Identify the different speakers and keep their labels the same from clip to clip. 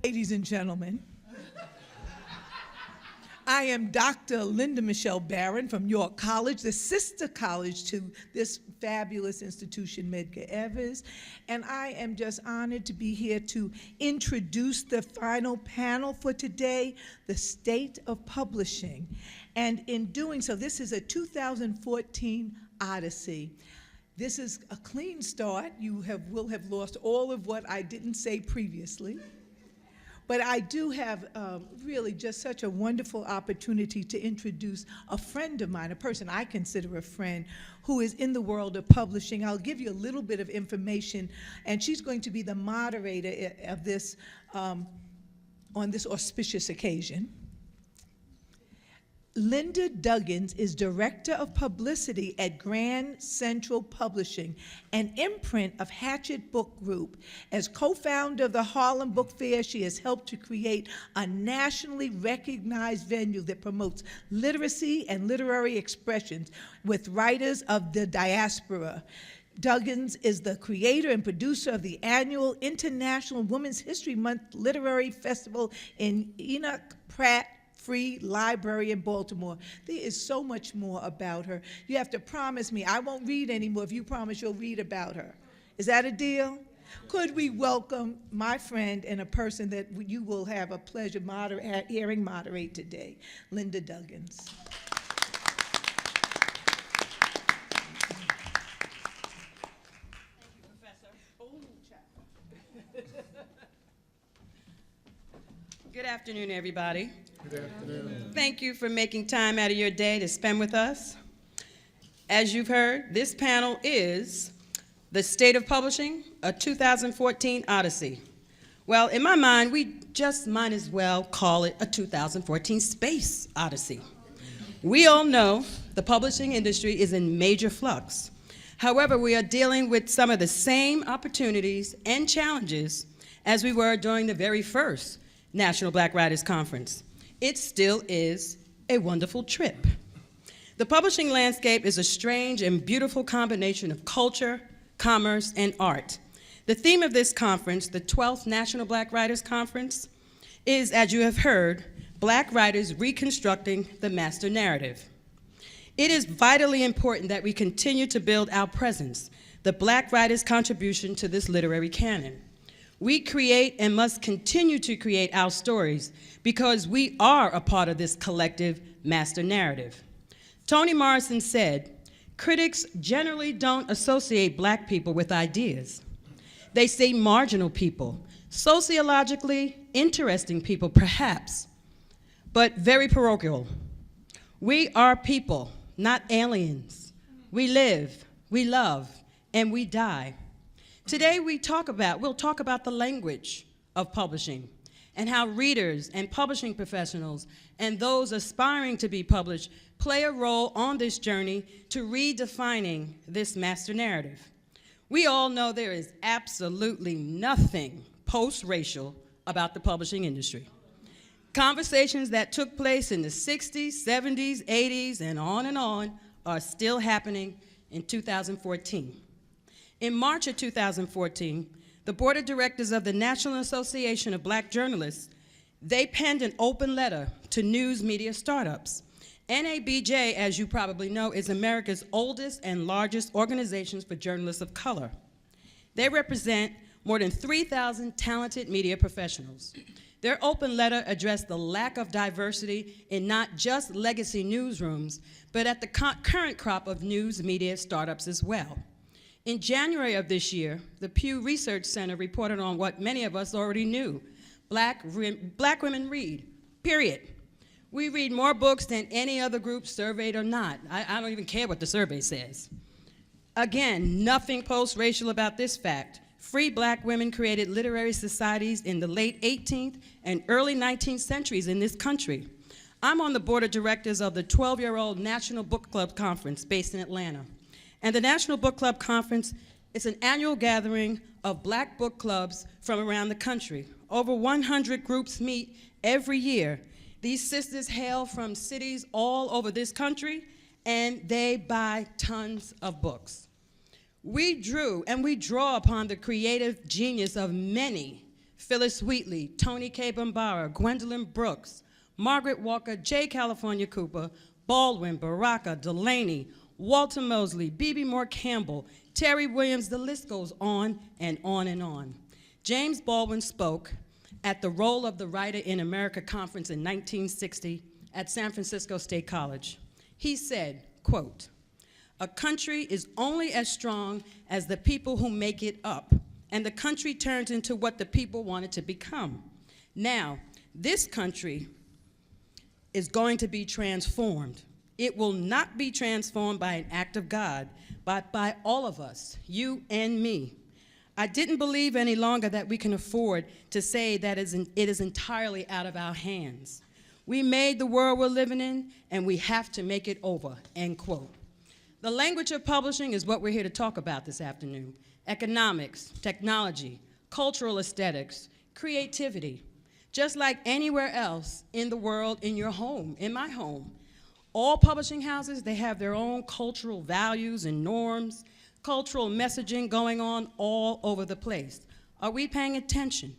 Speaker 1: Ladies and gentlemen, I am Dr. Linda Michelle Barron from York College, the sister college to this fabulous institution, Medgar Evers, and I am just honored to be here to introduce the final panel for today, the state of publishing. And in doing so, this is a 2014 Odyssey. This is a clean start. You will have lost all of what I didn't say previously. But I do have really just such a wonderful opportunity to introduce a friend of mine, a person I consider a friend, who is in the world of publishing. I'll give you a little bit of information, and she's going to be the moderator of this, on this auspicious occasion. Linda Duggins is Director of Publicity at Grand Central Publishing, an imprint of Hachette Book Group. As co-founder of the Harlem Book Fair, she has helped to create a nationally recognized venue that promotes literacy and literary expressions with writers of the diaspora. Duggins is the creator and producer of the annual International Women's History Month Literary Festival in Enoch Pratt Free Library in Baltimore. There is so much more about her. You have to promise me, I won't read anymore if you promise you'll read about her. Is that a deal? Could we welcome my friend and a person that you will have a pleasure hearing moderate today, Linda Duggins.
Speaker 2: Good afternoon, everybody.
Speaker 3: Good afternoon.
Speaker 2: Thank you for making time out of your day to spend with us. As you've heard, this panel is The State of Publishing, a 2014 Odyssey. Well, in my mind, we just might as well call it a 2014 Space Odyssey. We all know the publishing industry is in major flux. However, we are dealing with some of the same opportunities and challenges as we were during the very first National Black Writers Conference. It still is a wonderful trip. The publishing landscape is a strange and beautiful combination of culture, commerce, and art. The theme of this conference, the 12th National Black Writers Conference, is, as you have heard, Black writers reconstructing the master narrative. It is vitally important that we continue to build our presence, the Black writers' contribution to this literary canon. We create and must continue to create our stories because we are a part of this collective master narrative. Toni Morrison said, critics generally don't associate Black people with ideas. They say marginal people, sociologically interesting people perhaps, but very parochial. We are people, not aliens. We live, we love, and we die. Today we'll talk about the language of publishing and how readers and publishing professionals and those aspiring to be published play a role on this journey to redefining this master narrative. We all know there is absolutely nothing post-racial about the publishing industry. Conversations that took place in the 60s, 70s, 80s, and on are still happening in 2014. In March of 2014, the board of directors of the National Association of Black Journalists, they penned an open letter to news media startups. NABJ, as you probably know, is America's oldest and largest organization for journalists of color. They represent more than 3,000 talented media professionals. Their open letter addressed the lack of diversity in not just legacy newsrooms, but at the current crop of news media startups as well. In January of this year, the Pew Research Center reported on what many of us already knew. Black women read, period. We read more books than any other group, surveyed or not. I don't even care what the survey says. Again, nothing post-racial about this fact. Free Black women created literary societies in the late 18th and early 19th centuries in this country. I'm on the board of directors of the 12-year-old National Book Club Conference based in Atlanta. And the National Book Club Conference is an annual gathering of Black book clubs from around the country. Over 100 groups meet every year. These sisters hail from cities all over this country, and they buy tons of books. We drew and we draw upon the creative genius of many Phyllis Wheatley, Toni K. Bambara, Gwendolyn Brooks, Margaret Walker, J. California Cooper, Baldwin, Baraka, Delaney, Walter Mosley, B.B. Moore Campbell, Terry Williams, the list goes on and on and on. James Baldwin spoke at the Role of the Writer in America conference in 1960 at San Francisco State College. He said, quote, "A country is only as strong as the people who make it up, and the country turns into what the people want it to become. Now, this country is going to be transformed. It will not be transformed by an act of God, but by all of us, you and me. I didn't believe any longer that we can afford to say that it is entirely out of our hands. We made the world we're living in, and we have to make it over," end quote. The language of publishing is what we're here to talk about this afternoon. Economics, technology, cultural aesthetics, creativity. Just like anywhere else in the world, in your home, in my home, all publishing houses, they have their own cultural values and norms, cultural messaging going on all over the place. Are we paying attention?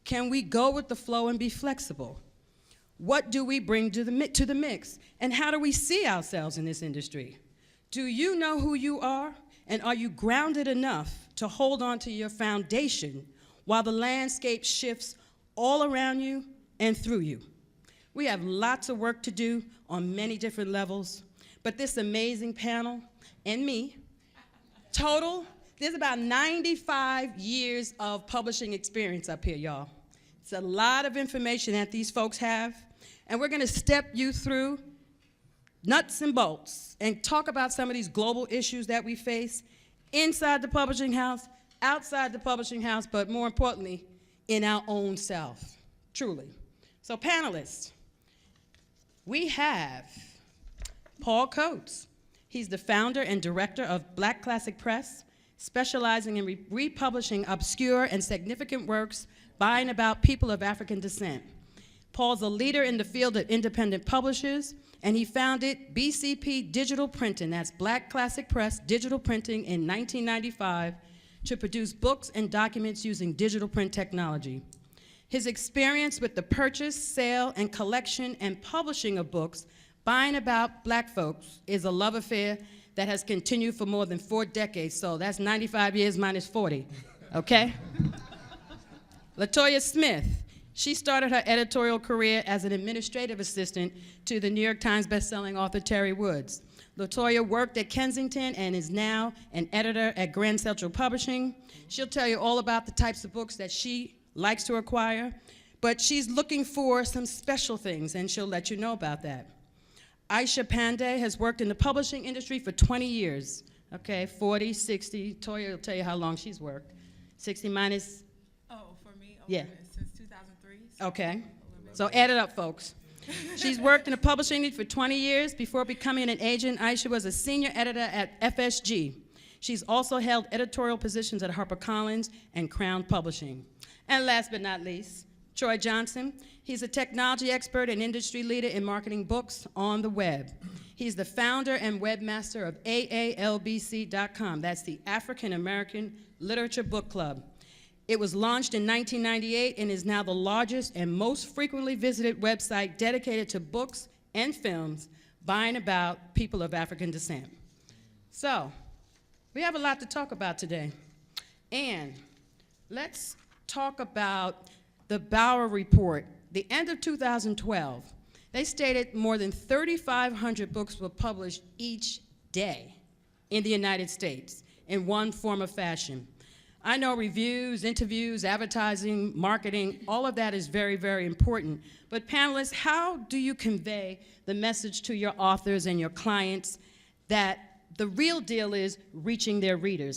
Speaker 2: Can we go with the flow and be flexible? What do we bring to the mix? And how do we see ourselves in this industry? Do you know who you are? And are you grounded enough to hold on to your foundation while the landscape shifts all around you and through you? We have lots of work to do on many different levels, but this amazing panel and me, total, there's about 95 years of publishing experience up here, y'all. It's a lot of information that these folks have, and we're gonna step you through nuts and bolts and talk about some of these global issues that we face inside the publishing house, outside the publishing house, but more importantly, in our own self, truly. So panelists, we have Paul Coates. He's the founder and director of Black Classic Press, specializing in republishing obscure and significant works by and about people of African descent. Paul's a leader in the field of independent publishers, and he founded BCP Digital Printing, that's Black Classic Press Digital Printing, in 1995 to produce books and documents using digital print technology. His experience with the purchase, sale, and collection and publishing of books by and about Black folks is a love affair that has continued for more than 4 decades, so that's 95 years minus 40, okay? Latoya Smith, she started her editorial career as an administrative assistant to the New York Times bestselling author Terry Woods. Latoya worked at Kensington and is now an editor at Grand Central Publishing. She'll tell you all about the types of books that she likes to acquire, but she's looking for some special things, and she'll let you know about that. Ayesha Pande has worked in the publishing industry for 20 years, okay, 40, 60. Toya will tell you how long she's worked. 60 minus?
Speaker 3: Oh, for me? Okay,
Speaker 2: yeah.
Speaker 3: Since 2003.
Speaker 2: Okay, so add it up, folks. She's worked in the publishing industry for 20 years. Before becoming an agent, Ayesha was a senior editor at FSG. She's also held editorial positions at HarperCollins and Crown Publishing. And last but not least, Troy Johnson. He's a technology expert and industry leader in marketing books on the web. He's the founder and webmaster of AALBC.com. That's the African American Literature Book Club. It was launched in 1998 and is now the largest and most frequently visited website dedicated to books and films by and about people of African descent. So, we have a lot to talk about today. And let's talk about the Bauer Report. The end of 2012, they stated more than 3,500 books were published each day in the United States in one form or fashion. I know reviews, interviews, advertising, marketing, all of that is very, very important. But panelists, how do you convey the message to your authors and your clients that the real deal is reaching their readers?